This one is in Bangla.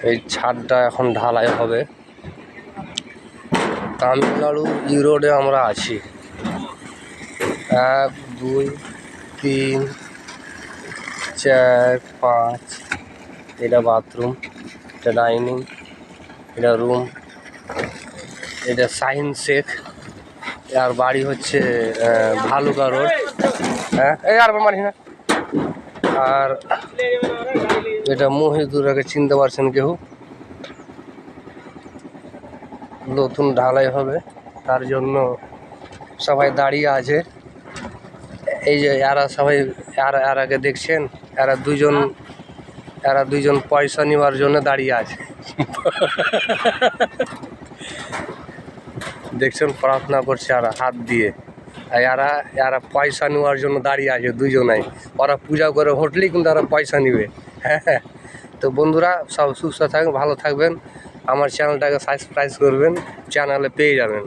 এই ছাদটা এখন ঢালাই হবে। তামিলনাড়ু ই রোডে আমরা আছি। 1 2 3 4 5। এটা বাথরুম, এটা ডাইনিং, এটা রুম, এটা শাহিন শেখ। আর বাড়ি হচ্ছে ভালুকা রোড। হ্যাঁ, এই আর মারিস না। আর এটা মহিদুরাকে চিনতে পারছেন কেউ? নতুন ঢালাই হবে, তার জন্য সবাই দাঁড়িয়ে আছে। এই যে এরা সবাই এর আগে দেখছেন, এরা দুইজন পয়সা নেওয়ার জন্য দাঁড়িয়ে আছে। দেখছেন, প্রার্থনা করছে আর হাত দিয়ে। এরা পয়সা নেওয়ার জন্য দাঁড়িয়ে আছে দুজনাই। ওরা পূজা করে হোটলেই কিন্তু ওরা পয়সা নিবে। হ্যাঁ, তো বন্ধুরা সব সুস্থ থাকবেন, ভালো থাকবেন। আমার চ্যানেলটাকে সাবস্ক্রাইব করবেন, চ্যানেলে পেয়ে যাবেন।